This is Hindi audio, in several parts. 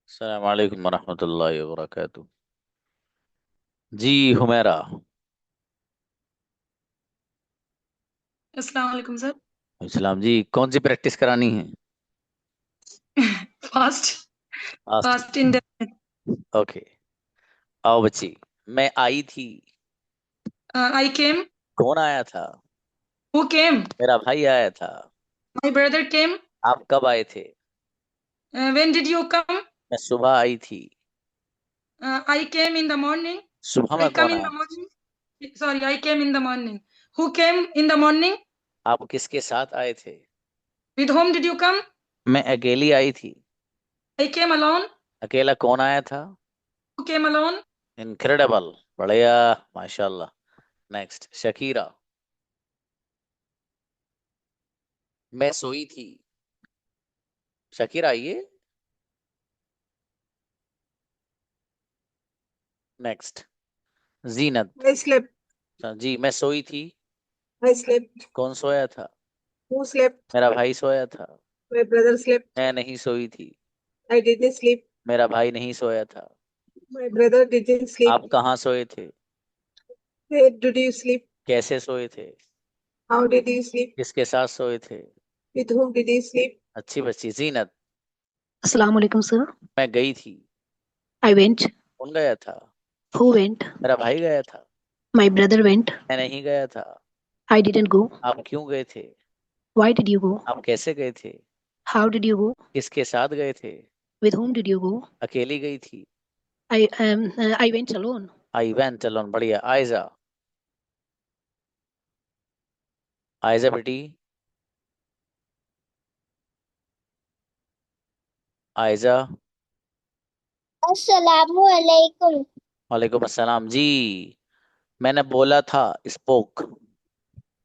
अस्सलाम वालेकुम वरहमतुल्लाहि वबरकातुह। जी हुमैरा। अस्सलाम वालेकुम सर। इस्लाम जी, कौन सी प्रैक्टिस करानी है? Fast fast. Fast India. Okay. आओ बच्ची। मैं आई थी। आई केम। कौन आया था? Who came? मेरा भाई आया था। माय ब्रदर केम। आप कब आए थे? When did you come? मैं सुबह आई थी। आई केम इन द मॉर्निंग। सुबह आई में कम कौन इन आया? The morning. Sorry, I came in the morning. Who came in the morning? आप किसके साथ आए थे? With home did you come? मैं अकेली आई थी। आई केम अलोन। अकेला कौन आया था? Who came alone? इनक्रेडिबल। बढ़िया। माशाल्लाह। Next Shakira. मैं सोई थी। शकीरा आइए। Next Zeenat. I slept. जी मैं सोई थी। I slept. कौन सोया था? Who slept? मेरा भाई सोया था। My brother slept. मैं नहीं सोई थी। I didn't sleep. मेरा भाई नहीं सोया था। My brother didn't sleep. आप कहाँ सोए थे? Where did you sleep? कैसे सोए थे? How did you sleep? किसके साथ सोए थे? With whom did you sleep? अच्छी बच्ची जीनत। Assalamu alaikum, sir. मैं गई थी। I went. कौन गया था? Who went? मेरा भाई गया था। My brother went. मैं नहीं गया था। I didn't go. आप क्यों गए थे? Why did you go? आप कैसे गए थे? How did you go? किसके साथ गए थे? With whom did you go? अकेली गई थी। I went alone. I went alone. बढ़िया। आयजा। आयजा बेटी। आयजा। अस्सलामु अलैकुम। वालेकुम अस्सलाम जी। मैंने बोला था। स्पोक।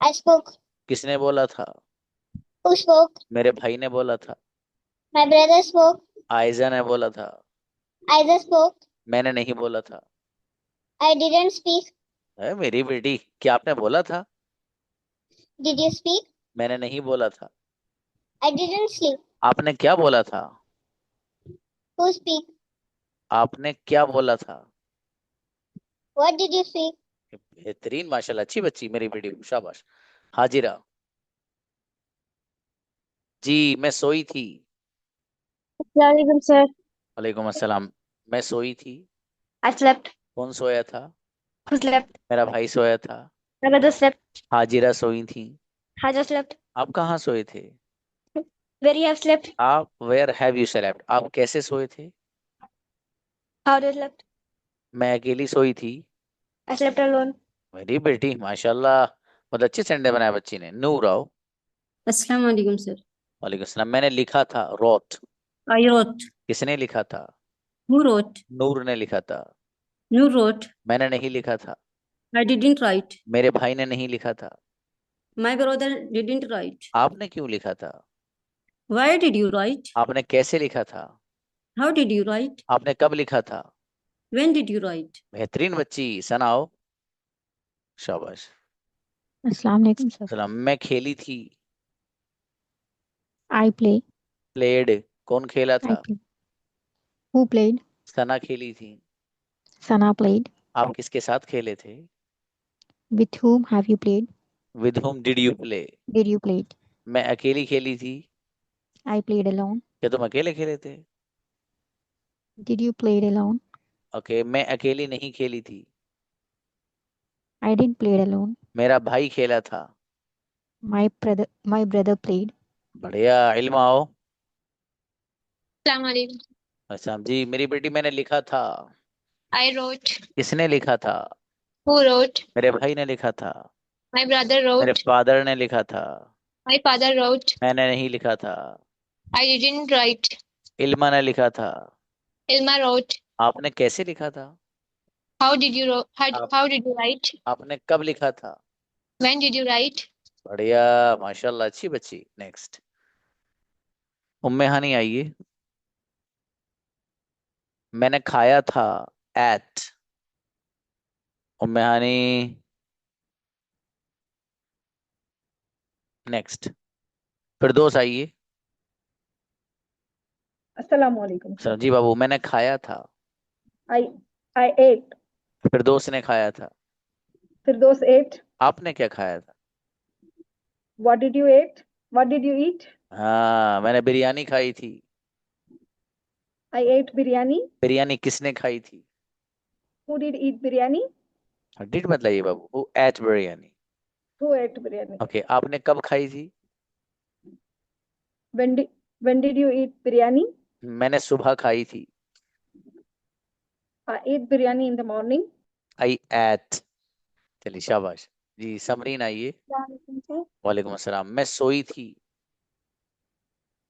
I spoke. किसने बोला था? Who spoke? मेरे भाई ने बोला था। My brother spoke. आयजा ने बोला था। Isaac spoke. मैंने नहीं बोला था। I didn't speak. मेरी बेटी, क्या आपने बोला था? Did you speak? मैंने नहीं बोला था। I didn't sleep. आपने क्या बोला था? Who speak? आपने क्या बोला था? What did you speak? बेहतरीन माशाल्लाह, अच्छी बच्ची मेरी बेटी, शाबाश। हाजिरा। जी मैं सोई थी। Assalamualaikum, sir. वालेकुम अस्सलाम। मैं सोई थी। I slept. कौन सोया था? Who slept? मेरा भाई सोया था। My brother slept. हाजिरा सोई थी। I just slept. आप कहाँ सोए थे? Where you have slept? आप वेयर हैव यू स्लेप्ट? आप कैसे सोए थे? How did you slept? मैं अकेली सोई थी। I slept alone. मेरी बेटी माशाल्लाह, बहुत अच्छे संडे बनाया बच्ची ने। नूर आओ। अस्सलाम वालेकुम सर। वालेकुम सलाम। मैंने लिखा था रोट। आई रोट। किसने लिखा था? Who road? नूर ने लिखा था। You wrote. मैंने नहीं लिखा था। I didn't write. मेरे भाई ने नहीं लिखा था। My brother didn't right. आपने क्यों लिखा था? Why did you write? आपने कैसे लिखा था? How did you write? आपने कब लिखा था? When did you right? बेहतरीन बच्ची, सनाओ। शाबाश। अस्सलाम वालेकुम सर। सलाम। मैं खेली थी। I play. प्लेड। कौन खेला आई था? प्ले। Who played? सना खेली थी। सना प्लेड। आप किसके साथ खेले थे? With whom have you played? With home did you play? Did you played? मैं अकेली खेली थी। I played alone. क्या तुम अकेले खेले थे? Did you played alone? Okay, मैं अकेली नहीं खेली थी। I didn't played alone. मेरा भाई खेला था। My brother played. बढ़िया। इल्म आओ। Assalamu alaikum. अच्छा जी मेरी बेटी, मैंने लिखा था। I wrote. किसने लिखा था? Who wrote? मेरे भाई ने लिखा था। My brother मेरे wrote. फादर ने लिखा था। My father wrote. मैंने नहीं लिखा था। I didn't write. इल्मा ने लिखा था। Ilma wrote. आपने कैसे लिखा था? How did you wrote? आप How did you write? आपने कब लिखा था? When did you write? बढ़िया। माशाल्लाह, अच्छी बच्ची। नेक्स्ट उम्मे हानी आइए। मैंने खाया था। एट। उम्मे हानी। नेक्स्ट फिरदौस आइए। Assalamu alaikum, sir sir. जी बाबू, मैंने खाया था। I ate. फिरदौस ने खाया था। Firdaus ate. आपने क्या खाया था? What did you eat? What did you eat? हाँ, मैंने बिरयानी खाई थी। I ate biryani. बिरयानी किसने खाई थी? Who did eat biryani? Did मतलब ये बाबू, who ate biryani. Who ate biryani? Okay, आपने कब खाई थी? When did you eat biryani? मैंने सुबह खाई थी। I ate biryani in the morning. I ate. चलिए शाबाश जी। समरीन आइए। वालेकुम अस्सलाम। मैं सोई थी।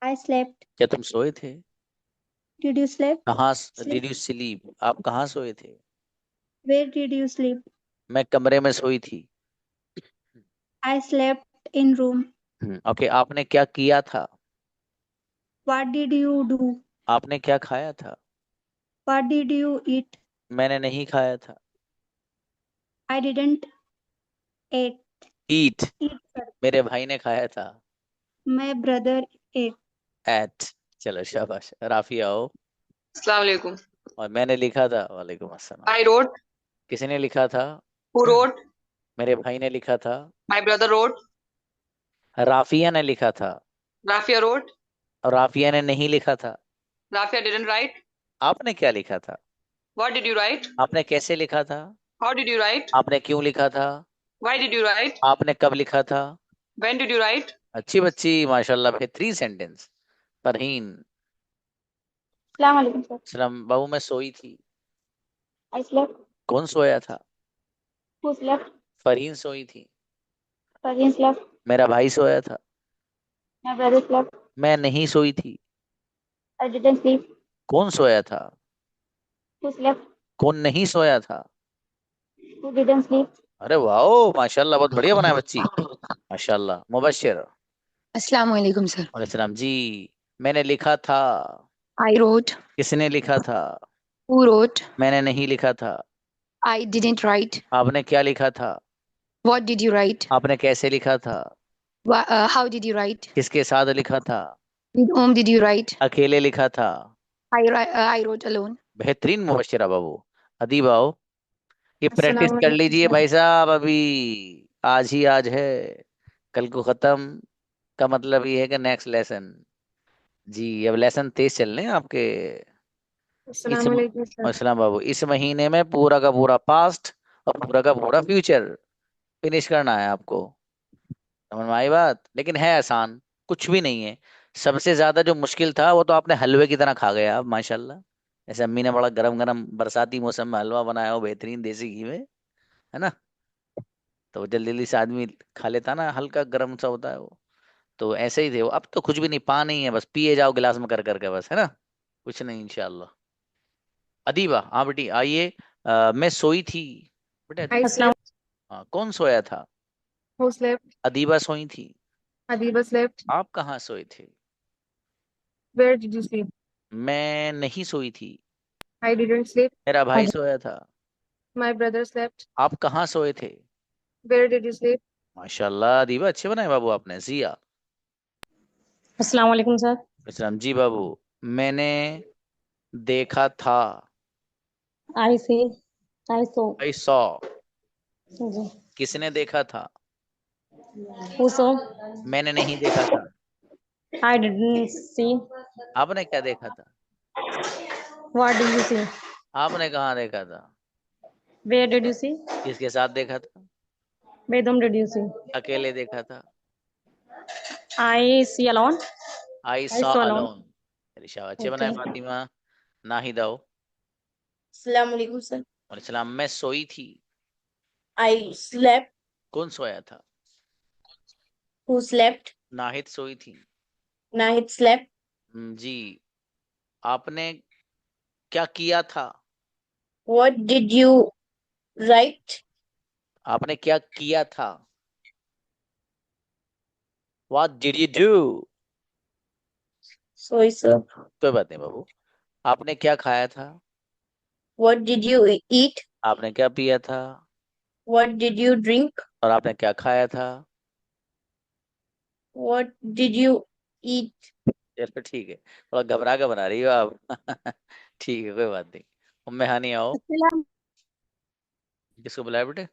I slept. क्या तुम सोए थे? Did you sleep? कहाँ? Sleep. Did you sleep? आप कहाँ सोए थे? Where did you sleep? मैं कमरे में सोई थी। I slept in room. Okay, आपने क्या किया था? What did you do? आपने क्या खाया था? What did you eat? मैंने नहीं खाया था। I didn't eat. Eat, Eat, sir. मेरे भाई ने खाया था। My brother ate. एट। चलो शाबाश। राफी आओ। Assalamu alaikum. और मैंने लिखा था। वालेकुम अस्सलाम। I wrote. किसने लिखा था? Who wrote? मेरे भाई ने लिखा था। My brother wrote. राफिया ने लिखा था। Rafia wrote. और राफिया ने नहीं लिखा था। Rafia didn't write. आपने क्या लिखा था? What did you write? आपने कैसे लिखा था? How did you write? आपने क्यों लिखा था? Why did you write? आपने कब लिखा था? When did you write? अच्छी बच्ची, माशाल्लाह। बेहतरीन sentence. Farheen. Assalamu alaikum, sir. सलाम बाबू, मैं सोई थी। I slept. कौन सोया था? Who slept? फरहीन सोई थी। Fazin slept. मेरा भाई सोया था। My brother slept. मैं नहीं सोई थी। I didn't sleep. कौन सोया था? Who slept? कौन नहीं सोया था? Who didn't sleep? अरे वाह, माशाल्लाह, बहुत बढ़िया बनाया बच्ची, माशाल्लाह। मुबश्शिर। अस्सलाम वालेकुम सर। वालेकुम जी। मैंने लिखा था। I wrote. किसने लिखा था? Who wrote? मैंने नहीं लिखा था। I didn't write. आपने क्या लिखा था? What did you write? आपने कैसे लिखा था? How did you write? किसके साथ लिखा था? With whom did you write? अकेले लिखा था। I wrote alone. बेहतरीन मुबश्शिरा बाबू। अदीब आओ। ये प्रैक्टिस अस्सलाम कर वालेकुम लीजिए सर। भाई साहब, अभी आज ही आज है, कल को खत्म। का मतलब ये है कि नेक्स्ट लेसन। जी, अब लेसन तेज चल रहे हैं आपके। इस अस्सलाम वालेकुम सर। अस्सलाम बाबू, इस महीने में पूरा का पूरा पास्ट और पूरा का पूरा फ्यूचर फिनिश करना है आपको। समझ में आई बात? लेकिन है आसान, कुछ भी नहीं है। सबसे ज्यादा जो मुश्किल था वो तो आपने हलवे की तरह खा गया आप, माशाल्लाह। जैसे अम्मी ने बड़ा गरम गरम बरसाती मौसम में हलवा बनाया हो बेहतरीन देसी घी में, है ना? तो जल्दी जल्दी से आदमी खा लेता ना, हल्का गर्म सा होता है वो। तो ऐसे ही थे वो। अब तो कुछ भी नहीं, पानी है बस, पिए जाओ गिलास में कर करके बस, है ना? कुछ नहीं इंशाल्लाह। अदीबा, हाँ बेटी आइए। मैं सोई थी। बेटा I slept. हाँ, कौन सोया था? Who slept? अदीबा सोई थी। Adiba slept. आप कहाँ सोए थे? Where did you sleep? मैं नहीं सोई थी। I didn't sleep. मेरा भाई सोया था। My brother slept. आप कहाँ सोए थे? Where did you sleep? माशाल्लाह अदीबा, अच्छे बनाए बाबू आपने। जिया। अस्सलाम वालेकुम सर। इस्लाम जी बाबू। मैंने देखा था। I see. I saw. I saw. जी। किसने देखा था? Who saw. मैंने नहीं देखा था। I didn't see. आपने क्या देखा था? What did you see? आपने कहाँ देखा था? Where did you see? किसके साथ देखा था? With whom did you see? अकेले देखा था। I see alone. I I saw saw alone. Alone. Risha, अच्छे बनाए Okay. फातिमा। नाहिद आओ। Assalamu alaikum, sir. और सलाम। मैं सोई थी। I slept. कौन सोया था? Who slept? नाहिद सोई थी। Nahid slept. जी। आपने क्या किया था? What did you write? आपने क्या किया था? What did you do? Sorry, sir. कोई बात नहीं बाबू। आपने क्या खाया था? What did you eat? आपने क्या पिया था? What did you drink? और आपने क्या खाया था? What did you eat? चलो ठीक है, थोड़ा घबरा के बना रही हो आप। ठीक है, कोई बात नहीं। उम्मे हानी आओ। किसको बुलाया बेटे?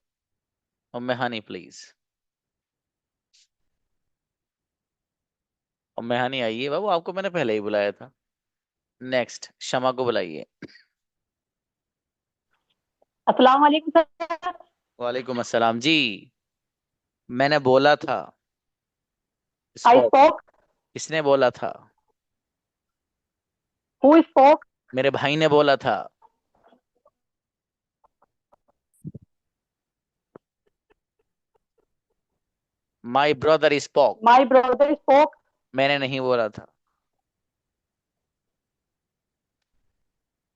उम्मे हानी प्लीज। उम्मे हानी आइए बाबू, आपको मैंने पहले ही बुलाया था। नेक्स्ट शमा को बुलाइए। अस्सलाम वालेकुम सर। वालेकुम अस्सलाम जी। मैंने बोला था। I spoke. स्पोक। किसने बोला था? Who spoke? मेरे भाई ने बोला था। My brother spoke. My brother spoke. मैंने नहीं बोला था।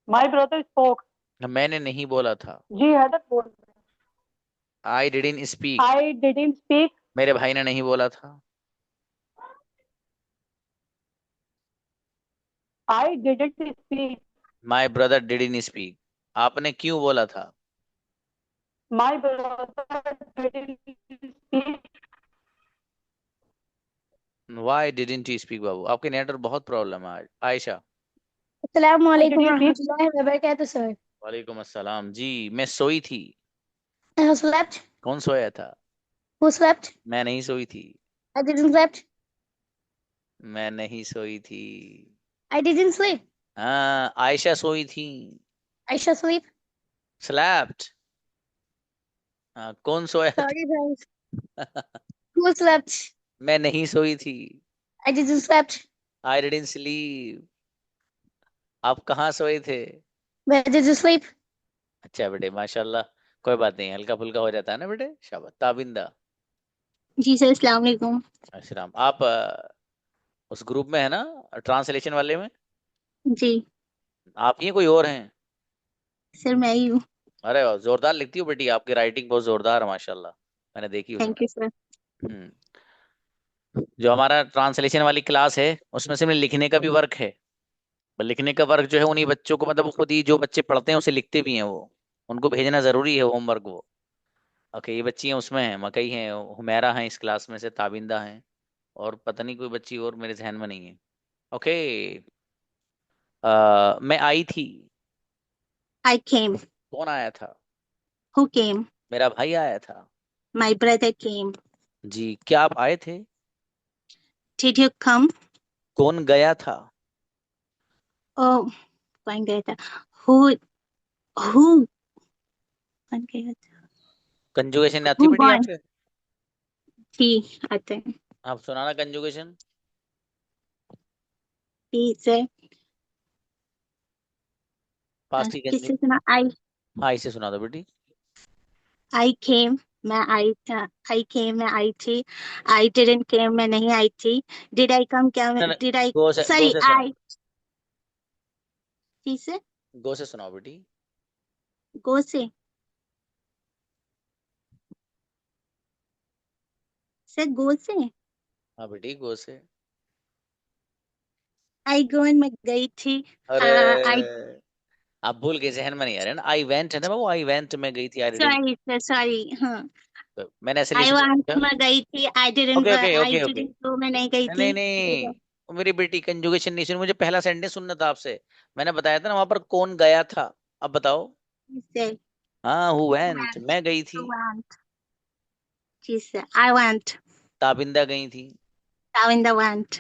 My brother spoke. मैंने नहीं बोला था। जी हैदर बोल। I didn't speak. I didn't speak. मेरे भाई ने नहीं बोला था। I didn't speak. My brother didn't speak. आपने क्यों बोला था? My brother didn't speak. Why didn't you speak बाबू, आपके नेटवर्क बहुत प्रॉब्लम है आज। आयशा। अस्सलाम Why did वालेकुम you speak? रहमतुल्लाहि व बरकातहू सर। वालेकुम अस्सलाम जी। मैं सोई थी। I have slept. कौन सोया था? Who slept? मैं नहीं सोई थी। I didn't slept. मैं नहीं सोई थी। I didn't sleep. हाँ, आयशा सोई थी। Aisha sleep. स्लैप्ड। हाँ, कौन सोया Sorry guys. था? Who slept? मैं नहीं सोई थी। I didn't slept. I didn't sleep. आप कहाँ सोए थे? Where did you sleep? अच्छा बेटे, माशाल्लाह। कोई बात नहीं, हल्का फुल्का हो जाता है ना बेटे। शाबाश ताबिंदा। जी सर, अस्सलाम वालेकुम। अशराम, आप उस ग्रुप में है ना, ट्रांसलेशन वाले में? जी आप ही हैं, कोई और हैं? सर, मैं ही हूँ। अरे वाह, जोरदार लिखती हो बेटी, आपकी राइटिंग बहुत जोरदार है माशाल्लाह। मैंने देखी उसमें। Thank you sir. हम्म। जो हमारा ट्रांसलेशन वाली क्लास है, उसमें सिर्फ लिखने का भी वर्क है। लिखने का वर्क जो है उन्हीं बच्चों को, मतलब खुद ही जो बच्चे पढ़ते हैं उसे लिखते भी हैं वो। उनको भेजना जरूरी है होमवर्क वो। ओके, ये बच्ची हैं उसमें हैं, मकई हैं, हुमैरा हैं इस क्लास में से, ताबिंदा हैं, और पता नहीं कोई बच्ची और मेरे जहन में नहीं है। ओके। मैं आई थी। I came. कौन आया था? Who came? मेरा भाई आया था। My brother came. जी, क्या आप आए थे? Did you come? कौन गया था? Oh, कौन गया था? Who who कौन गया था? कंजुगेशन आती Who बेटी gone? आपसे? थी आते हैं। आप सुनाना कंजुगेशन। सर पास्ट की किससे कंजू सुना? हाँ, इसे सुना दो बेटी। I came. मैं आई था। I came, मैं आई थी। I didn't came, मैं नहीं आई थी। Did I come? क्या ना, ना, did I? गो Sorry, से I सुनाओ। किसे? गो से सुनाओ बेटी। गो से सर, गो से हाँ बेटी, गो से। आई गोन, मैं गई थी। अरे, आई आप भूल गए, जहन में नहीं आ रहा है ना। आई वेंट है ना बाबू, आई वेंट में गई थी, I didn't. Sorry sir, sorry. हाँ, मैंने ऐसे आई लिस्ट वांट, में। मैं गई थी। Okay okay okay okay. तो मैं नहीं गई नहीं थी। नहीं, वो मेरी बेटी कंजुगेशन नहीं सुनी, मुझे पहला सेंटेंस सुनना था आपसे। मैंने बताया था ना वहां पर कौन गया था। अब बताओ। सर हाँ, हु वेंट, मैं गई थी। वांट। जी सर, आई वांट। ताबिंदा गई थी। Tavinda went.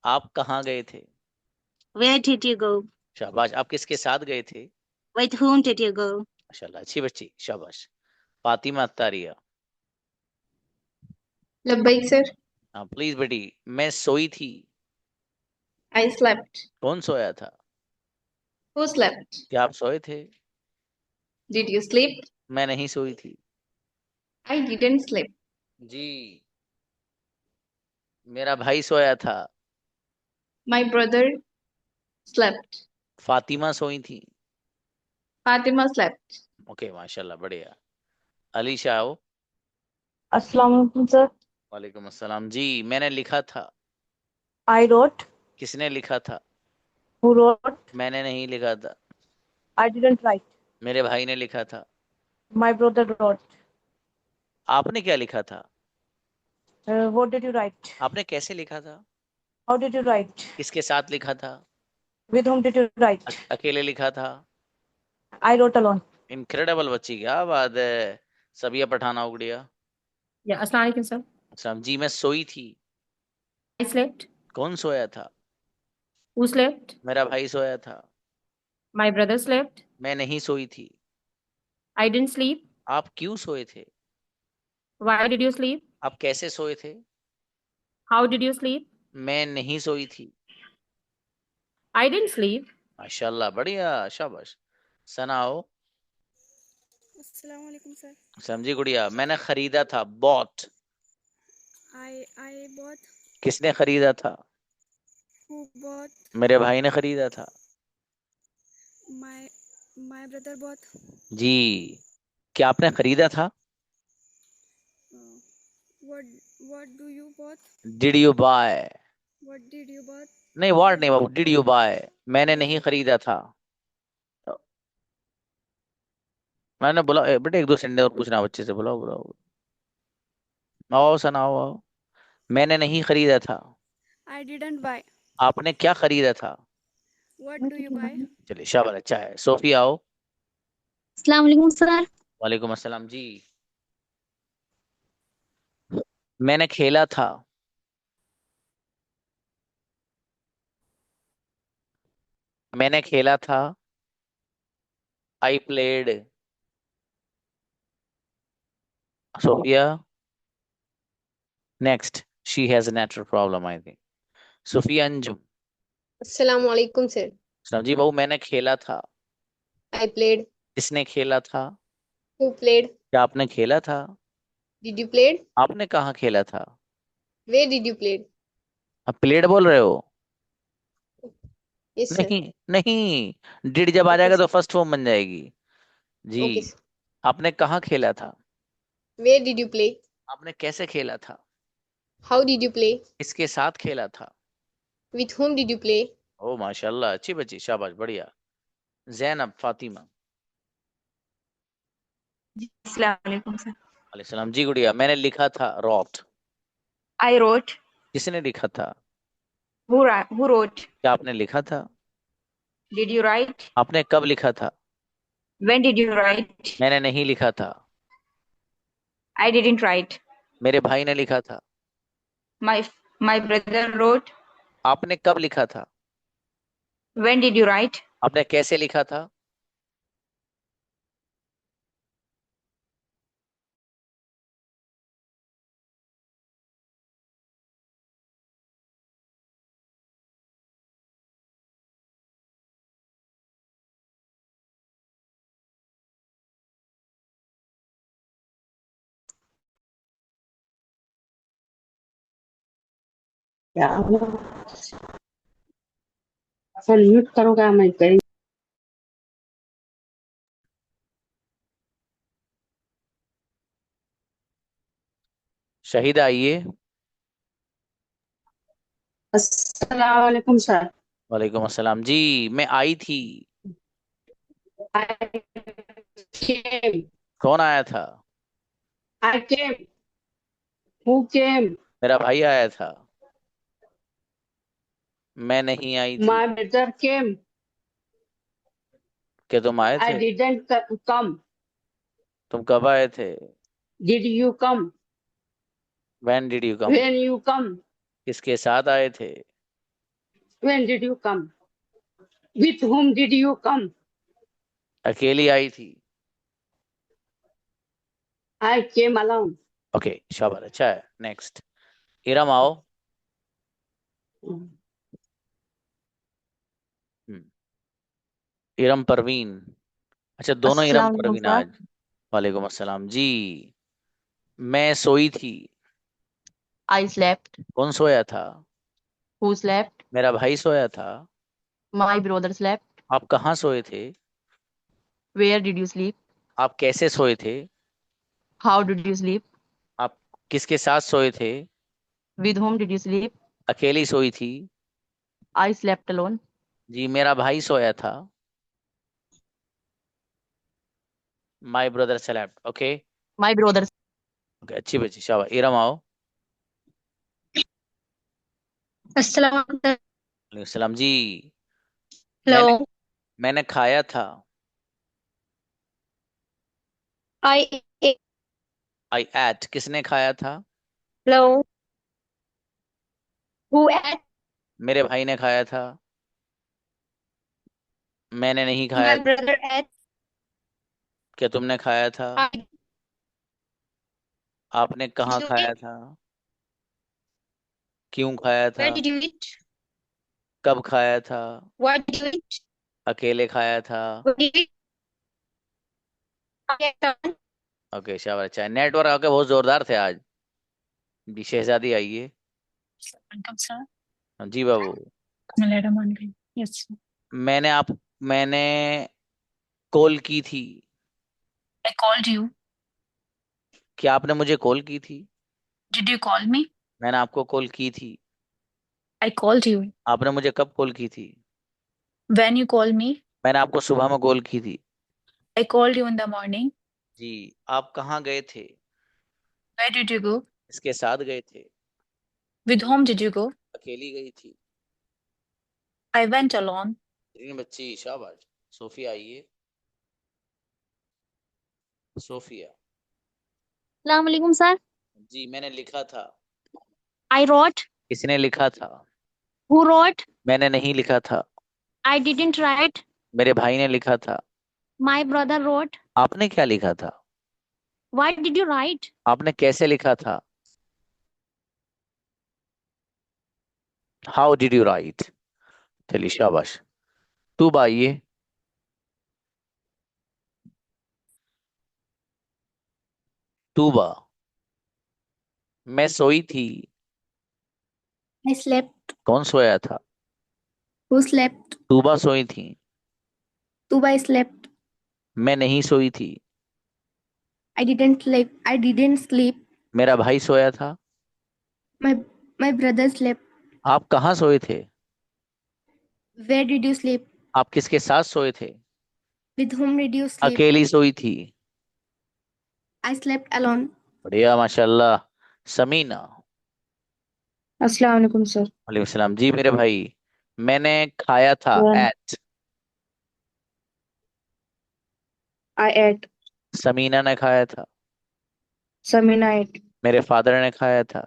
आप कहाँ गए थे? Where did you go? शाबाश, आप किसके साथ गए थे? With whom did you go? माशाल्लाह, अच्छी बच्ची, शाबाश। फातिमा अत्तारिया। Labbaik, sir. हाँ प्लीज बेटी। मैं सोई थी। I slept. कौन सोया था? Who slept? क्या आप सोए थे? Did you sleep? मैं नहीं सोई थी। I didn't sleep. जी, मेरा भाई सोया था। My brother slept. फातिमा सोई थी। Fatima slept. ओके, माशाल्लाह, बढ़िया। अलीशा आओ। अस्सलाम वालेकुम सर। वालेकुम अस्सलाम जी। मैंने लिखा था। I wrote. किसने लिखा था? Who wrote? मैंने नहीं लिखा था। I didn't write. मेरे भाई ने लिखा था। My brother wrote. आपने क्या लिखा था? What did you write? आपने कैसे लिखा था? How did you write? किसके साथ लिखा था? With whom did you write? अकेले लिखा था? I wrote alone. इनक्रेडिबल बच्ची, क्या बात है। सबिया पठाना उगड़िया। Yeah, Assalamu alaikum, sir. सलाम जी। मैं सोई थी। I slept. कौन सोया था? Who slept? मेरा भाई सोया था। My brother slept. मैं नहीं सोई थी। I didn't sleep. आप क्यों सोए थे? Why did you sleep? आप कैसे सोए थे? How did you sleep? मैं नहीं सोई थी। I didn't sleep. माशाल्लाह, बढ़िया, शाबाश। सनाओ। अस्सलाम वालेकुम सर। समझी गुड़िया। मैंने खरीदा था, बॉट। I bought. किसने खरीदा था? Who bought? मेरे भाई ने खरीदा था। My brother bought. जी। क्या आपने खरीदा था? What do you bought? Did you buy? What did you bought? नहीं, व्हाट नहीं बाबू, डिड यू बाय। मैंने नहीं खरीदा था। मैंने बोला बेटे एक दो सेंटेंस और पूछना बच्चे से। बुलाओ बुलाओ। आओ सनाओ आओ। मैंने नहीं खरीदा था। I didn't buy. आपने क्या खरीदा था? What do you buy? चलिए शाबाश, अच्छा है। सोफी आओ। अस्सलाम वालेकुम सर। वालेकुम अस्सलाम जी। मैंने खेला था। मैंने खेला था। I played. Sofia next. She has a natural problem I think. Sofia Anjum. Assalamu alaikum, sir. सलाम जी बहू। मैंने खेला था। I played. किसने खेला था? Who played? क्या आपने खेला था? Did you play? आपने कहाँ खेला था? Where did you play? आप प्लेड बोल रहे हो? Yes, sir. नहीं नहीं, डिड जब आ Okay, जाएगा sir. तो फर्स्ट फॉर्म बन जाएगी जी। Okay, sir. आपने कहाँ खेला था? Where did you play? आपने कैसे खेला था? How did you play? किसके साथ खेला था? With whom did you play? ओ माशाल्लाह, अच्छी बच्ची, शाबाश, बढ़िया। जैनब फातिमा। अस्सलाम वालेकुम सर। वालेकुम सलाम जी गुड़िया। मैंने लिखा था, रॉट। I wrote. किसने लिखा था? Who wrote? क्या आपने लिखा था? Did you write? आपने कब लिखा था? When did you write? मैंने नहीं लिखा था। I didn't write. मेरे भाई ने लिखा था। My brother wrote. आपने कब लिखा था? When did you write? आपने कैसे लिखा था? क्या हुआ? म्यूट करोगा? मैं कहीं शहीद आइए। अस्सलाम वालेकुम सर। वालेकुम अस्सलाम जी। मैं आई थी। I came. कौन आया था? I came. Who came? मेरा भाई आया था। मैं नहीं आई थी। My brother came. क्या तुम आए I थे? didn't come. तुम कब आए थे? Did you come? When did you come? When you come? किसके साथ आए थे? When did you come? With whom did you come? अकेली आई थी। I came alone. ओके शाबाश, अच्छा है। नेक्स्ट। इरम आओ। इरम परवीन। अच्छा, दोनों इरम अस्सलाम वालेकुम परवीन सर। आज। वालेकुम अस्सलाम जी। मैं सोई थी। I slept. कौन सोया था? Who slept? मेरा भाई सोया था। My brother slept. आप कहाँ सोए थे? Where did you sleep? आप कैसे सोए थे? How did you sleep? आप किसके साथ सोए थे? With whom did you sleep? अकेली सोई थी। I slept alone. जी, मेरा भाई सोया था। My brother slept. Okay My brother. Okay, अच्छी बच्ची, शाबाश। इरम आओ। अस्सलाम वालेकुम। वालेकुम सलाम जी। हेलो। मैंने मैंने खाया था। आई। आई एट, किसने खाया था? हेलो। Who ate. मेरे भाई ने खाया था। मैंने नहीं खाया माय था। Brother ate. क्या तुमने खाया था? आई आपने कहाँ डू खाया इट। था? क्यों खाया था? Where did you eat. कब खाया था? What did you eat. अकेले खाया था? What did you eat. Okay शाबाश, चाहे नेटवर्क आपके बहुत जोरदार थे आज। जी शहजादी आइए। Welcome sir. हाँ जी बाबू। मैडम ऑन गई। यस। मैंने कॉल की थी। I called you. क्या आपने मुझे कॉल की थी? Did you call me? मैंने आपको कॉल की थी। I called you. आपने मुझे कब कॉल की थी? When you call me? मैंने आपको सुबह में कॉल की थी। I called you in the morning. जी। आप कहाँ गए थे? वेयर डिड यू गो? इसके साथ गए थे? विद होम डिड यू गो? अकेली गई थी? I went alone. तीन बच्ची, शाबाश। सोफिया आइए। सोफिया। अस्सलाम वालेकुम सर। जी मैंने लिखा था। I wrote. किसने लिखा था? Who wrote. मैंने नहीं लिखा था। I didn't write. मेरे भाई ने लिखा था। My brother wrote. आपने क्या लिखा था? What did you write. आपने कैसे लिखा था? How did you write? चलिए शाबाश। तू आइए। तूबा। मैं सोई थी। I slept. कौन सोया था? Who slept? तूबा सोई थी। Tuba slept. मैं नहीं सोई थी। I didn't sleep. I didn't sleep. मेरा भाई सोया था। My my brother slept. आप कहाँ सोए थे? Where did you sleep? आप किसके साथ सोए थे? With whom did you sleep? अकेली सोई थी। I slept alone. बढ़िया माशाल्लाह। समीना। अस्सलाम वालेकुम सर। वालेकुम सलाम जी मेरे भाई। मैंने खाया था। When ate. I ate, Samina ने खाया था। Samina ate. मेरे फादर ने खाया था।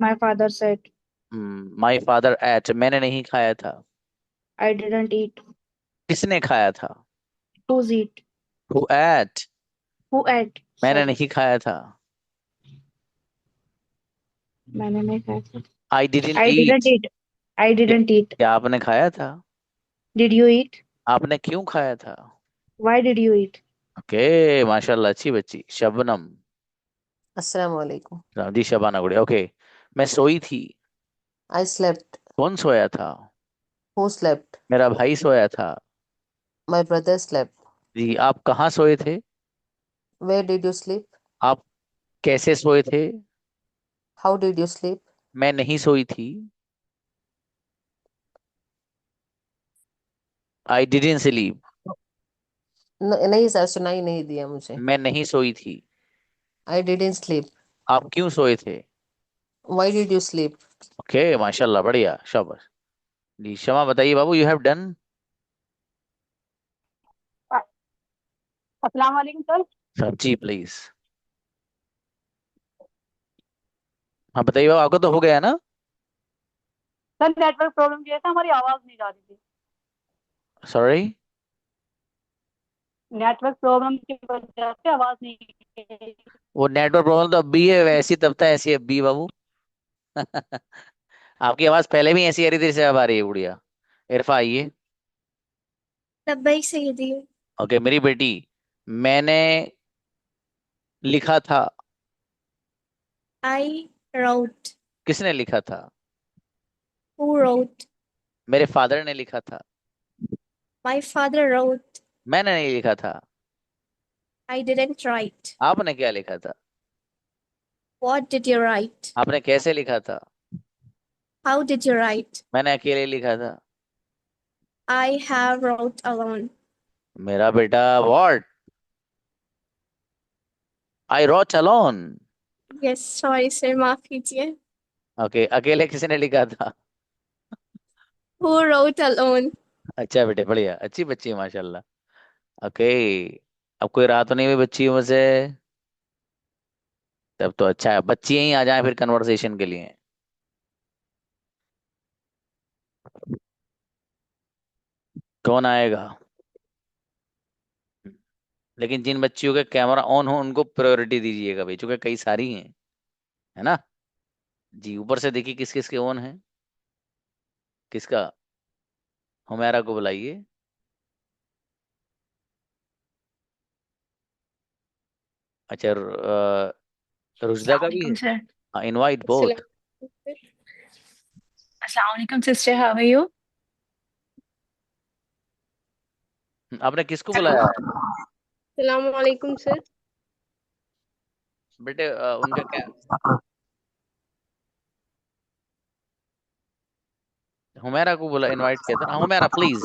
My father said, my father eight, मैंने नहीं खाया था। I didn't eat. किसने खाया था? Who's eat? Who ate. Who ate? मैंने Sorry, नहीं खाया था। मैंने नहीं खाया था। I didn't I didn't eat. eat. I didn't eat. क्या आपने खाया था? Did you eat? आपने क्यों खाया था? Why did you eat? Okay माशाल्लाह, अच्छी बच्ची। शबनम। अस्सलाम वालेकुम। जी शबाना गुड़िया। ओके। मैं सोई थी। I slept. कौन सोया था? Who slept? मेरा भाई सोया था। My brother slept. जी। आप कहाँ सोए थे? Where did you sleep? आप कैसे सोए थे? How did you sleep? मैं नहीं सोई थी। I didn't sleep. नहीं सर, सुनाई नहीं दिया मुझे। मैं नहीं सोई थी। I didn't sleep. आप क्यों सोए थे? Why did you sleep? Okay माशाल्लाह, बढ़िया शाबाश। जी शमा बताइए बाबू, यू हैव डन। अस्सलाम वालेकुम सर। Sir ji please. हाँ बताइए बाबू, आपका तो हो गया ना? सर नेटवर्क प्रॉब्लम की वजह से हमारी आवाज नहीं जा रही थी। सॉरी। नेटवर्क प्रॉब्लम की वजह से आवाज नहीं। वो नेटवर्क प्रॉब्लम तो अब भी है, वैसी तब तक ऐसी अब भी बाबू। आपकी आवाज पहले भी ऐसी आ रही थी जैसे अब आ रही है गुड़िया। इरफा आइए। लब्बैक सैयदी। ओके मेरी बेटी। मैंने लिखा था। I wrote. किसने लिखा था? Who wrote? मेरे फादर ने लिखा था। My father wrote. मैंने नहीं लिखा था। I didn't write. आपने क्या लिखा था? What did you write? आपने कैसे लिखा था? How did you write? मैंने अकेले लिखा था। I have wrote alone. मेरा बेटा what? I wrote alone. Yes, sorry sir, माफ कीजिए. ओके, अकेले किसने लिखा था? Who wrote alone? अच्छा बेटे, बढ़िया, अच्छी बच्ची है माशाल्लाह। ओके, अब कोई रात तो नहीं हुई बच्चियों में से? तब तो अच्छा है, बच्ची ही आ जाए फिर कन्वर्सेशन के लिए। कौन आएगा? लेकिन जिन बच्चियों के कैमरा ऑन हो उनको प्रायोरिटी दीजिएगा भाई, चूंकि कई सारी हैं, है ना। जी, ऊपर से देखिए किस किस के ऑन है। किसका? हुमैरा को बुलाइए। अच्छा, रुजदा का भी Assalamualaikum, है। sir. हाँ, invite Assalam. Both. Assalamualaikum, sister. How are you? आपने किसको बुलाया है? Assalamualaikum, sir. बेटे उनका क्या? हुमैरा को बुला, इनवाइट किया था ना। Humaira please.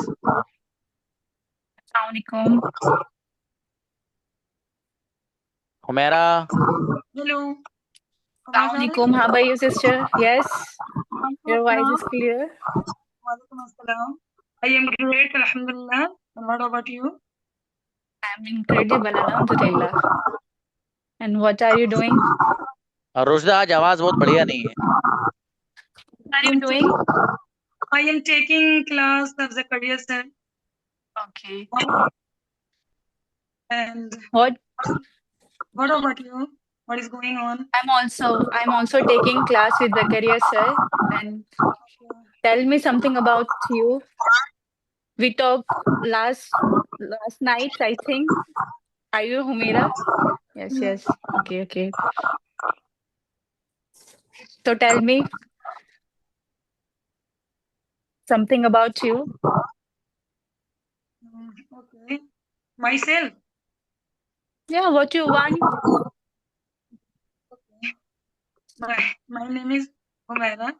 Assalamualaikum. Humaira. Hello, आवाज आ रही Assalamualaikum. How are you, sister? Yes, है? your voice is अस्सलाम clear. वालेकुम अस्सलाम। I am great, alhamdulillah. And what about you? I'm incredible, alhamdulillah. And what are you doing? और रुजदा, आज आवाज बहुत बढ़िया नहीं है। What are you doing? I am taking class of the career center. Okay. And What? what about you? What is going on? I'm also taking class with the career sir. And tell me something about you. We talked last night, I think. Are you Humaira? Yes, yes. Okay, okay. So tell me something about you. Okay. Myself. Yeah, what you want. My name is Humaira.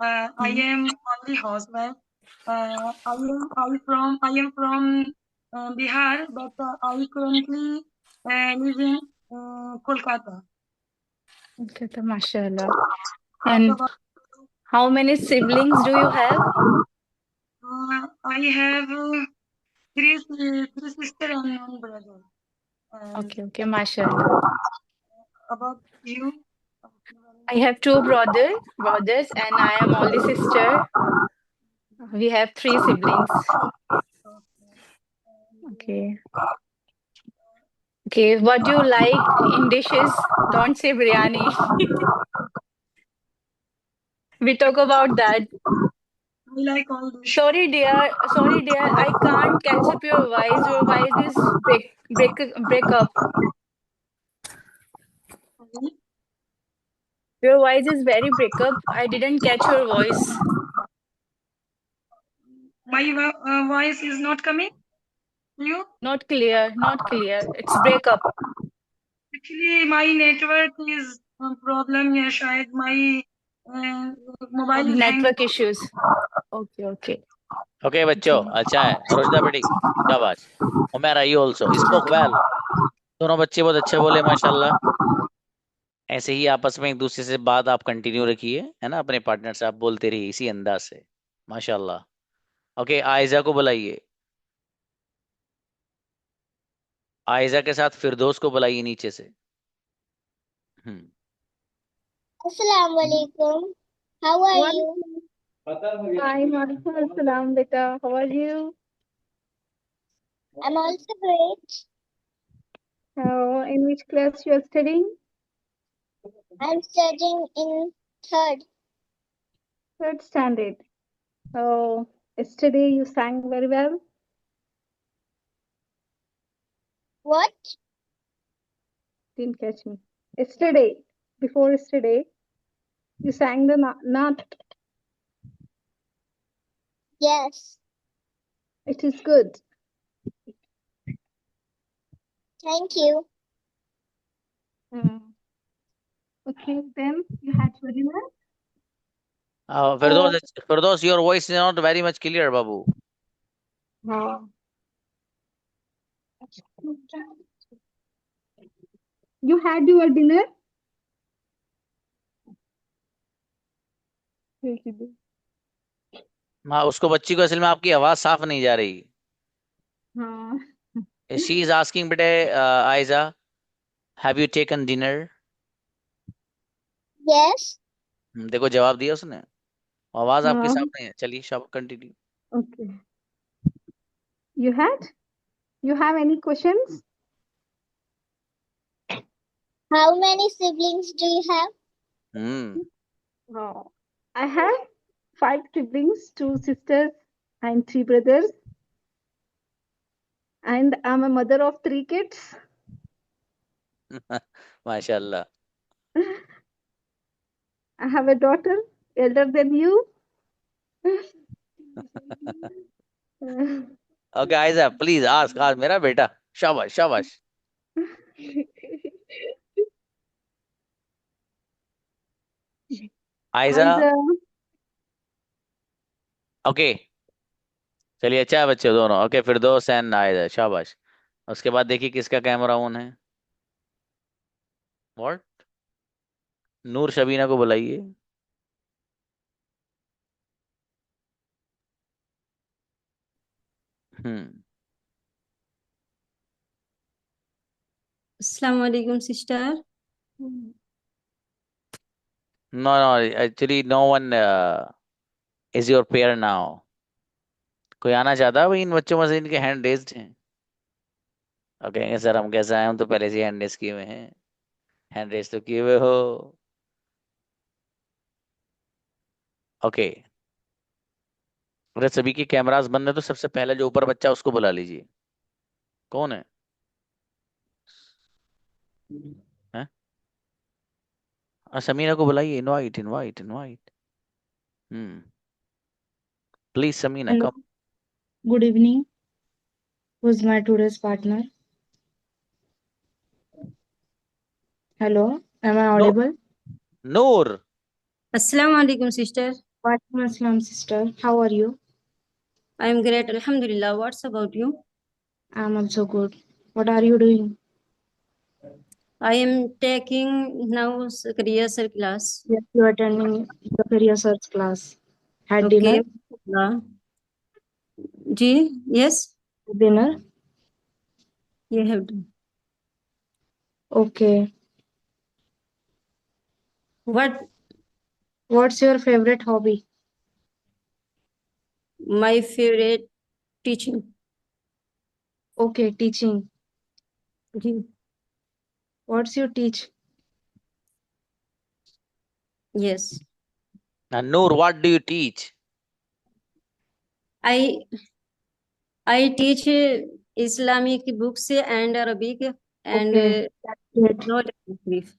I am only housewife. I am from Bihar, but I currently live in Kolkata. Okay, so mashallah. And how many siblings do you have? I have three sisters and one brother. Okay, okay, mashallah. About you? I have two brothers, and I am only sister. We have three siblings. Okay. Okay, what do you like in dishes? Don't say biryani. We talk about that. I like all this. Sorry, dear. I can't catch up your voice. Your voice is break up. Your voice is very break up. I didn't catch your voice. My voice is not coming. You? Not clear. Not clear. It's break up. Actually, my network is problem. Yeah, शायद my mobile is hang. Network issues. Okay, okay. Okay बच्चों, अच्छा है। रुजदा बेटी, शाबाश। Humaira you also spoke well. दोनों बच्चे बहुत अच्छे बोले माशाल्लाह। ऐसे ही आपस में एक दूसरे से बात आप कंटिन्यू रखिए, है ना। अपने पार्टनर से आप बोलते रहिए इसी अंदाज से, माशाल्लाह। ओके, आयजा को बुलाइए। आयजा के साथ फिरदौस को बुलाइए नीचे से। Assalamualaikum. How are you? Hi, Malcolm Assalam, beta. How are you? I'm also great. In which class you are studying? I'm studying in Third standard. Oh, yesterday you sang very well. What? Didn't catch me. Yesterday, before yesterday, you sang the Naat. Yes. It is good. Thank you. Okay, then you had your dinner? Firdous, your voice is not very much clear, babu. You had your dinner? हाँ, उसको बच्ची को असल में आपकी आवाज साफ नहीं जा रही। हाँ। शी इज आस्किंग बेटे, Ayza, have you taken dinner? Yes. देखो जवाब दिया उसने, आवाज आपकी हाँ। साफ नहीं है। चलिए शाबाश, continue. Okay. You had? You have any questions? How many siblings do you have? Oh, I have 5 siblings, 2 sisters and 3 brothers. And I'm a mother of 3 kids. माशाल्लाह। I have a daughter elder than you. Okay Ayza, please ask, आज मेरा बेटा। शाबाश शाबाश। Ayza, And okay. चलिए, अच्छा है बच्चे दोनों। ओके, फिर दो एंड आयजा, शाबाश। उसके बाद देखिए किसका कैमरा ऑन है। व्हाट? नूर शबीना को बुलाइए। Hmm. Assalamu alaikum, sister. No no, actually no one is your pair now. कोई आना चाहता है भाई इन बच्चों में से? इनके हैंड रेज्ड हैं। ओके सर, हम कैसे आए? हम तो पहले से हैंड रेज किए हुए हैं। हैंड रेज तो किए हुए हो। ओके, अगर सभी के कैमरास बंद है तो सबसे पहले जो ऊपर बच्चा उसको बुला लीजिए। कौन है? हैं? समीना को बुलाइए। Invite invite invite. Please Samina Hello. Come. Good evening. Who's my today's partner? Hello. Am I audible? Noor. Assalamu alaikum, sister. Walaikum assalam, sister. How are you? I am great, alhamdulillah. What's about you? I'm also good. What are you doing? I am taking now career sir class. Yes, you are attending the career search class. Had Okay. dinner? Yes. Dinner? You have done. Okay. What's your favorite hobby? My favorite teaching. Okay, teaching. जी. What's you teach? Yes. Noor, what do you teach? I teach Islamic books and Arabic and Okay. That's great. knowledge brief.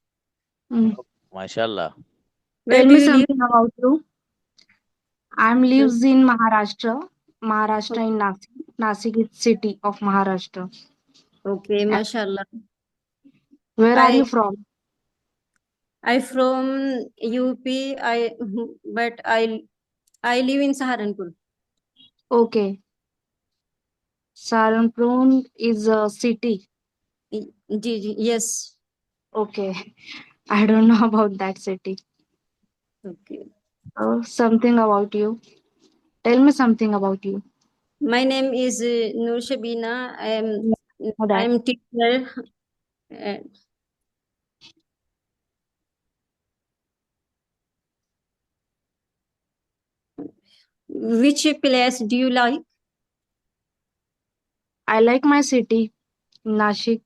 माशाल्लाह। Where Tell do me you live? something about you. I'm lives in Maharashtra. Maharashtra in Nasik. Nasik is city of Maharashtra. Okay, mashallah. Where are you from? I from UP. But I live in Saharanpur. Okay. Saharanpur is a city. Yes. Okay. I don't know about that city. Okay. Something about you. Tell me something about you. My name is Noor Shabina. Know I that. am teacher. Uh, which place do you like? I like my city, Nashik.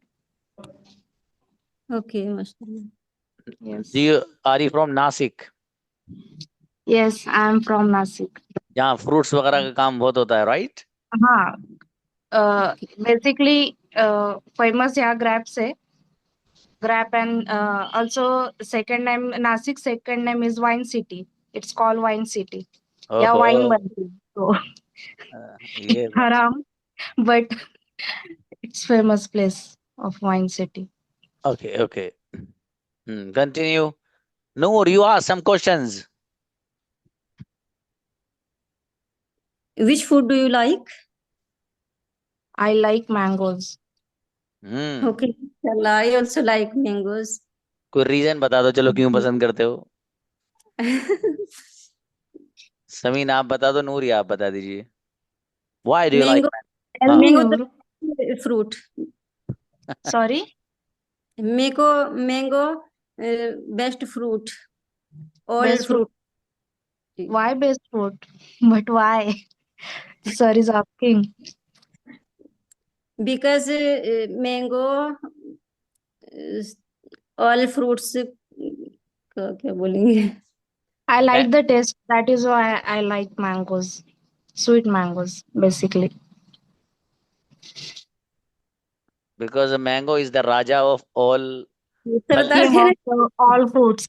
Okay, mashallah. Yes. Are you from Nasik? Yes, I am from Nasik. जहाँ फ्रूट्स वगैरह का काम बहुत होता है, राइट? हाँ, basically famous यहाँ grapes है. Grape and also second name Nasik. Second name is Wine City. It's called Wine City. Yeah, wine बनती है. So ये it's haram, but it's famous place of Wine City. Okay, okay. Continue. Noor, you ask some questions. Which food do you like? I like mangoes. Okay, inshallah, I also like mangoes. कोई रीजन बता दो, चलो क्यों पसंद करते हो? समीन आप बता दो, नूर या आप बता दीजिए। Why do you like? Mango. Tell हाँ me Mango Noor. the fruit. Sorry. Mango, best fruit. All Best fruit. fruit. Why best fruit? But why? Sir is asking. Because mango, all fruits. क्या बोलेंगे? I like the taste. That is why I like mangoes. Sweet mangoes, basically. Because the mango is the raja of all फल। King of all fruits.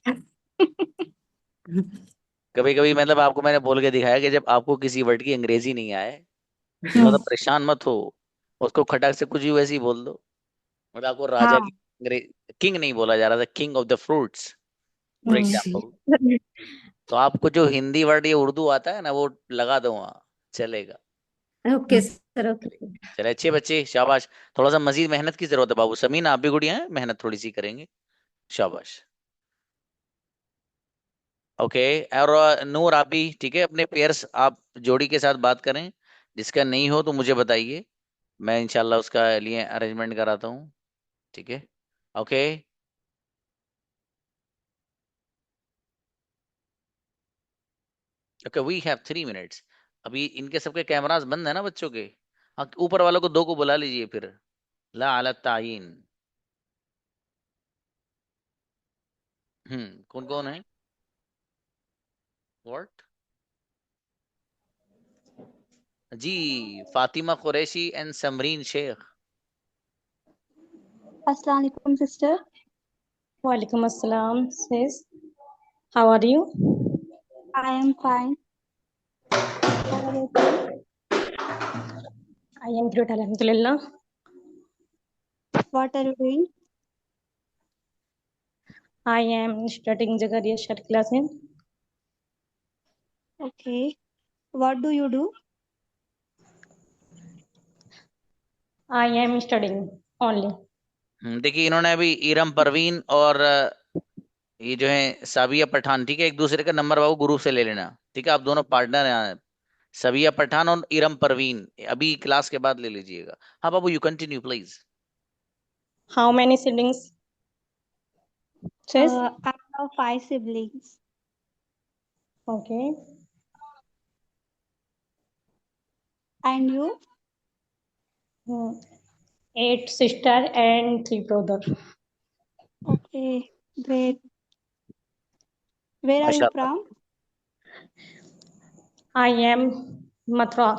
कभी कभी मतलब आपको मैंने बोल के दिखाया कि जब आपको किसी वर्ड की अंग्रेजी नहीं आए तो ज्यादा परेशान मत हो, उसको खटाक से कुछ भी वैसे ही बोल दो। मतलब आपको राजा हाँ. की किंग नहीं बोला जा रहा था, king of the fruits for example. तो आपको जो हिंदी वर्ड या उर्दू आता है ना वो लगा दो वहाँ, चलेगा। Okay sir, okay. चले अच्छे बच्चे, शाबाश। थोड़ा सा मजीद मेहनत की जरूरत है बाबू। समीन आप भी गुड़िया हैं, मेहनत थोड़ी सी करेंगे, शाबाश। ओके। और नूर आप भी ठीक है, अपने पेयर्स आप जोड़ी के साथ बात करें। जिसका नहीं हो तो मुझे बताइए, मैं इंशाल्लाह उसका लिए अरेंजमेंट कराता हूँ। ठीक है, okay. Okay we have 3 minutes. अभी इनके सबके कैमरास बंद है ना बच्चों के? हाँ, ऊपर वालों को 2 को बुला लीजिए फिर। ला अला तायीन। कौन कौन है? व्हाट? जी, Fatima Qureshi and Samreen Shaikh. Assalamu alaikum, sister. Walaikum assalam, sis. How are you? I am fine. What about you? I am good, alhamdulillah. What are you doing? I am studying Jagaria Shar class in. Okay. What do you do? I am studying only. देखिए इन्होंने अभी इरम परवीन और ये जो है साबिया पठान, ठीक है, एक दूसरे का नंबर बाबू ग्रुप से ले लेना। ठीक है, आप दोनों पार्टनर हैं, साबिया पठान और इरम परवीन, अभी क्लास के बाद ले लीजिएगा। हाँ बाबू, you continue please. How many siblings, sis? I have 5 siblings. Okay. And you? 8 sister and 3 brother. Okay, great. Where are you माशाल्लाह। from? I am Mathura.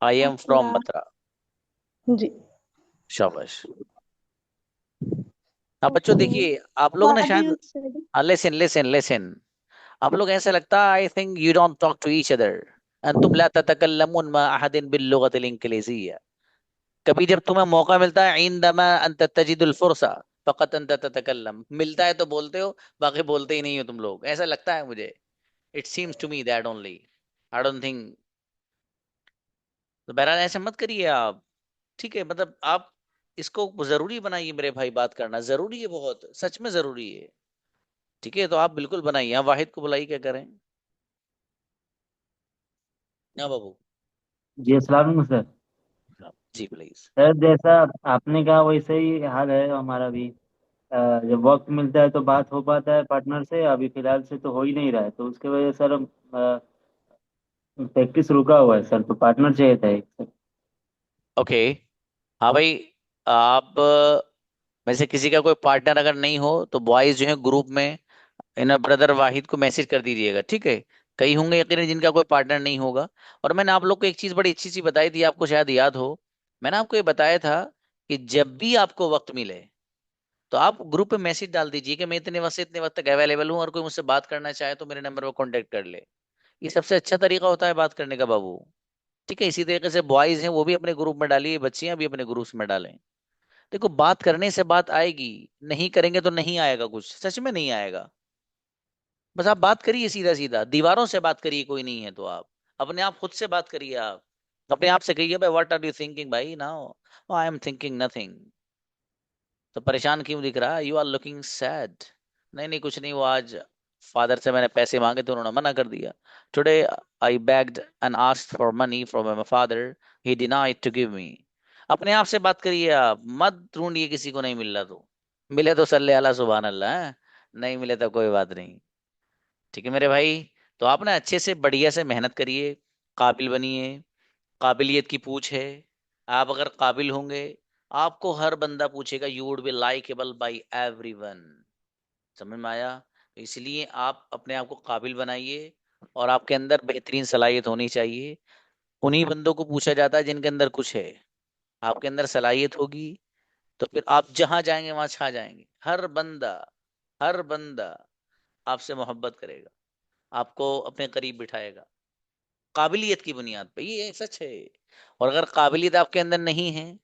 I am from Mathura. Mathura. जी। शाबाश। अब बच्चों Okay. देखिए, आप लोग ना What do शायद you study? Listen listen listen, आप लोग ऐसा लगता है I think you don't talk to each other. अंतुम ला ततकल्लमुन मा अहदिन बिल लुगतिल इंग्लिसिय्या। कभी जब तुम्हें मौका मिलता है, इंदमा अंत तजिदुल फुरसा फकत अंत ततकल्लम, मिलता है तो बोलते हो, बाकी बोलते ही नहीं हो तुम लोग, ऐसा लगता है मुझे। It seems to me that only, I don't think. तो बहरहाल ऐसे मत करिए आप, ठीक है? मतलब आप इसको जरूरी बनाइए मेरे भाई, बात करना जरूरी है, बहुत सच में जरूरी है। ठीक है, तो आप बिल्कुल बनाइए। आप वाहिद को बुलाइए, क्या करें ना बाबू? जी अस्सलाम वालेकुम सर। Ji please. सर जैसा आपने कहा वैसे ही हाल है हमारा भी। जब वक्त मिलता है तो बात हो पाता है पार्टनर से, अभी फिलहाल से तो हो ही नहीं रहा है, तो उसके वजह से सर प्रैक्टिस रुका हुआ है सर, तो पार्टनर चाहिए था एक सर। ओके। हाँ भाई, आप में से किसी का कोई पार्टनर अगर नहीं हो तो बॉयज जो है ग्रुप में इन ब्रदर वाहिद को मैसेज कर दीजिएगा, ठीक है? कई होंगे यकीनन जिनका कोई पार्टनर नहीं होगा। और मैंने आप लोग को एक चीज बड़ी अच्छी सी बताई थी, आपको शायद याद हो। मैंने आपको ये बताया था कि जब भी आपको वक्त मिले तो आप ग्रुप पे मैसेज डाल दीजिए कि मैं इतने वक्त से इतने वक्त तक अवेलेबल हूँ, और कोई मुझसे बात करना चाहे तो मेरे नंबर पर कॉन्टेक्ट कर ले। ये सबसे अच्छा तरीका होता है बात करने का बाबू। ठीक है, इसी तरीके से बॉयज हैं वो भी अपने ग्रुप में डालिए, बच्चियां भी अपने ग्रुप्स में डालें। देखो, बात करने से बात आएगी, नहीं करेंगे तो नहीं आएगा, कुछ सच में नहीं आएगा। बस आप बात करिए, सीधा सीधा दीवारों से बात करिए, कोई नहीं है तो आप अपने आप खुद से बात करिए। आप अपने आप से कहिए, भाई व्हाट आर यू थिंकिंग भाई now? I am thinking nothing. तो परेशान क्यों दिख रहा है? You are looking sad. नहीं नहीं, कुछ नहीं, वो आज फादर से मैंने पैसे मांगे तो उन्होंने मना कर दिया। Today I begged and asked for money from my father, he denied to give me. अपने आप से बात करिए, आप मत ढूंढिए किसी को नहीं मिल रहा तो। मिले तो सल्ले अला सुभान अल्लाह है, नहीं मिले तो कोई बात नहीं। ठीक है मेरे भाई, तो आप ना अच्छे से बढ़िया से मेहनत करिए, काबिल बनिए। काबिलियत की पूछ है, आप अगर काबिल होंगे आपको हर बंदा पूछेगा, you would be likeable by everyone. समझ में आया? तो इसलिए आप अपने आप को काबिल बनाइए और आपके अंदर बेहतरीन सलाहियत होनी चाहिए। उन्हीं बंदों को पूछा जाता है जिनके अंदर कुछ है। आपके अंदर सलाहियत होगी तो फिर आप जहां जाएंगे वहां छा जाएंगे। हर बंदा आपसे मोहब्बत करेगा, आपको अपने करीब बिठाएगा, काबिलियत की बुनियाद पे। ये सच है। और अगर काबिलियत आपके अंदर नहीं है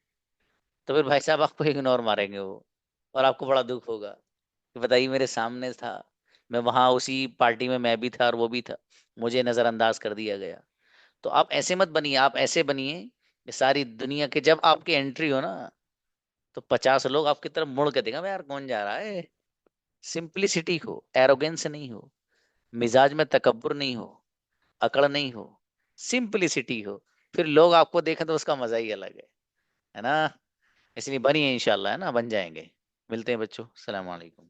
तो फिर भाई साहब आपको इग्नोर मारेंगे वो, और आपको बड़ा दुख होगा कि बताइए मेरे सामने था, मैं वहां उसी पार्टी में मैं भी था और वो भी था, मुझे नजरअंदाज कर दिया गया। तो आप ऐसे मत बनिए, आप ऐसे बनिए कि सारी दुनिया के जब आपकी एंट्री हो ना तो 50 लोग आपकी तरफ मुड़ के देखेंगे, यार कौन जा रहा है। सिंप्लिसिटी हो, एरोगेंस नहीं हो, मिजाज में तकब्बुर नहीं हो, अकड़ नहीं हो, सिंप्लिसिटी हो, फिर लोग आपको देखें तो उसका मजा ही अलग है ना। इसलिए बनिए इंशाल्लाह, है ना, बन जाएंगे। मिलते हैं बच्चों, सलाम वालेकुम।